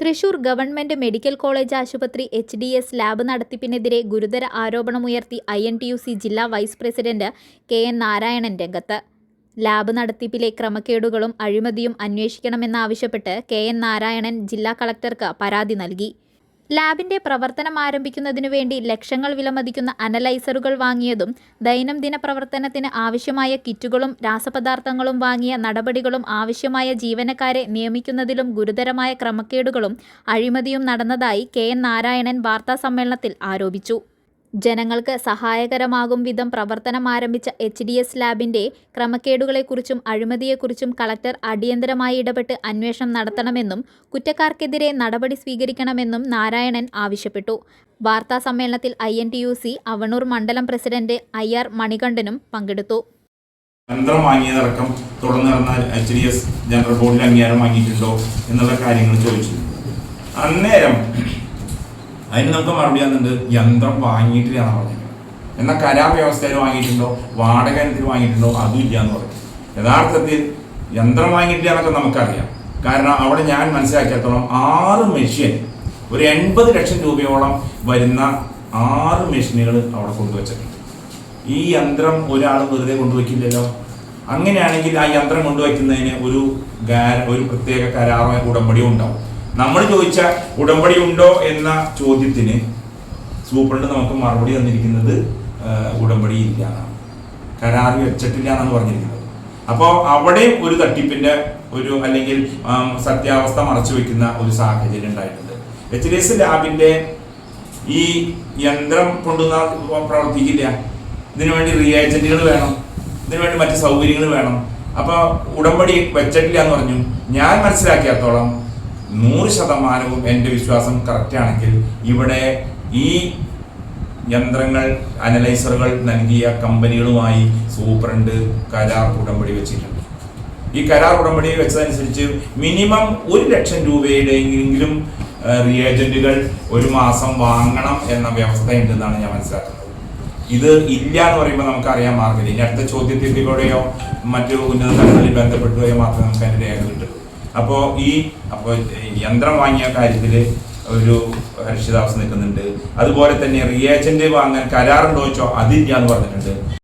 Thrissur government medical college ആശുപത്രി HDS lab നടത്തിപ്പിനെതിരെ ഗുരുതര ആരോപണമുയർത്തി INTUC ജില്ലാ വൈസ് പ്രസിഡന്റ് KN നാരായണൻ രംഗത്ത്. ലാബ് നടത്തിപ്പിലെ ക്രമക്കേടുകളും അഴിമതിയും അന്വേഷിക്കണമെന്നാവശ്യപ്പെട്ട് KN നാരായണൻ ജില്ലാ കളക്ടർക്ക് പരാതി നൽകി. ലാബിന്റെ പ്രവർത്തനം ആരംഭിക്കുന്നതിനു വേണ്ടി ലക്ഷങ്ങൾ വിലമതിക്കുന്ന അനലൈസറുകൾ വാങ്ങിയതും ദൈനംദിന പ്രവർത്തനത്തിന് ആവശ്യമായ കിറ്റുകളും രാസപദാർത്ഥങ്ങളും വാങ്ങിയ നടപടികളും ആവശ്യമായ ജീവനക്കാരെ നിയമിക്കുന്നതിലും ഗുരുതരമായ ക്രമക്കേടുകളും അഴിമതിയും നടന്നതായി KN നാരായണൻ വാർത്താസമ്മേളനത്തിൽ ആരോപിച്ചു. ജനങ്ങൾക്ക് സഹായകരമാകും വിധം പ്രവർത്തനം ആരംഭിച്ച HDS ലാബിന്റെ ക്രമക്കേടുകളെക്കുറിച്ചും അഴിമതിയെക്കുറിച്ചും കളക്ടർ അടിയന്തരമായി ഇടപെട്ട് അന്വേഷണം നടത്തണമെന്നും കുറ്റക്കാർക്കെതിരെ നടപടി സ്വീകരിക്കണമെന്നും നാരായണൻ ആവശ്യപ്പെട്ടു. വാർത്താ സമ്മേളനത്തിൽ INTUC അവണൂർ മണ്ഡലം പ്രസിഡന്റ് IR മണികണ്ഠനും പങ്കെടുത്തു. യന്ത്രം വാങ്ങിയതടക്കം തുടർന്ന് നടന്ന HDS ജനറൽ ബോർഡിൽ അംഗീകാരം വാങ്ങിയിട്ടുണ്ടോ എന്നുള്ള കാര്യങ്ങൾ ചോദിച്ചു. അന്നേരം അതിന് നമുക്ക് മറുപടി വന്നിട്ടുണ്ട്, യന്ത്രം വാങ്ങിയിട്ടില്ല എന്നാണ് പറഞ്ഞത്. എന്നാൽ കരാർ വ്യവസ്ഥയിൽ വാങ്ങിയിട്ടുണ്ടോ, വാടക ഇനത്തിൽ വാങ്ങിയിട്ടുണ്ടോ, അതും ഇല്ല എന്ന് പറയും. യഥാർത്ഥത്തിൽ യന്ത്രം വാങ്ങിയിട്ടില്ല എന്നൊക്കെ നമുക്കറിയാം. കാരണം അവിടെ ഞാൻ മനസ്സിലാക്കിയത്തോളം 6 മെഷീൻ, ഒരു 80 ലക്ഷം രൂപയോളം വരുന്ന 6 മെഷീനുകൾ അവിടെ കൊണ്ടുവച്ചിട്ടുണ്ട്. ഈ യന്ത്രം ഒരാൾ വെറുതെ കൊണ്ടുവയ്ക്കില്ലല്ലോ. അങ്ങനെയാണെങ്കിൽ ആ യന്ത്രം കൊണ്ടുവയ്ക്കുന്നതിന് ഒരു പ്രത്യേക കരാറോ ഉടമ്പടിയോ ഉണ്ടാവും. നമ്മൾ ചോദിച്ച ഉടമ്പടി ഉണ്ടോ എന്ന ചോദ്യത്തിന് സൂപ്രണ്ട് നമുക്ക് മറുപടി തന്നിരിക്കുന്നത് ഉടമ്പടി ഇല്ല എന്നാണ്, കരാർ വെച്ചിട്ടില്ല എന്നാണ് പറഞ്ഞിരിക്കുന്നത്. അപ്പോൾ അവിടെ ഒരു തട്ടിപ്പിന്റെ അല്ലെങ്കിൽ സത്യാവസ്ഥ മറച്ചു വെക്കുന്ന ഒരു സാഹചര്യം ഉണ്ടായിട്ടുണ്ട്. HDS ലാബിന്റെ ഈ യന്ത്രം കൊണ്ടുവന്ന പ്രവർത്തിക്കില്ല. ഇതിനുവേണ്ടി റിയേജന്റുകൾ വേണം, ഇതിനുവേണ്ടി മറ്റ് സൗകര്യങ്ങൾ വേണം. അപ്പോൾ ഉടമ്പടി വെച്ചിട്ടില്ല എന്ന് പറഞ്ഞു. ഞാൻ മനസ്സിലാക്കിയത്തോളം 100% എൻ്റെ വിശ്വാസം കറക്റ്റ് ആണെങ്കിൽ ഇവിടെ ഈ യന്ത്രങ്ങൾ അനലൈസറുകൾ നൽകിയ കമ്പനികളുമായി സൂപ്രണ്ട് കരാർ ഉടമ്പടി വെച്ചിട്ടുണ്ട്. ഈ കരാർ ഉടമ്പടി വെച്ചതനുസരിച്ച് മിനിമം 1 ലക്ഷം രൂപയുടെയെങ്കിലും റിയേജന്റുകൾ ഒരു മാസം വാങ്ങണം എന്ന വ്യവസ്ഥ ഉണ്ടെന്നാണ് ഞാൻ മനസ്സിലാക്കുന്നത്. ഇത് ഇല്ല എന്ന് പറയുമ്പോൾ നമുക്കറിയാൻ മാർഗമില്ല. ഇനി അടുത്ത ചോദ്യത്തിലൂടെയോ മറ്റു ഉന്നത തലങ്ങളിൽ ബന്ധപ്പെട്ടുകയോ മാത്രമേ നമുക്ക് അതിൻ്റെ രേഖ കിട്ടുള്ളൂ. അപ്പോൾ യന്ത്രം വാങ്ങിയ കാര്യത്തിൽ ഒരു അനിശ്ചിതാവസ്ഥ നിൽക്കുന്നുണ്ട്. അതുപോലെ തന്നെ റിയേജന്റ് വാങ്ങാൻ കരാറുണ്ടോ ചോദിച്ചോ അതില്ല എന്ന് പറഞ്ഞിട്ടുണ്ട്.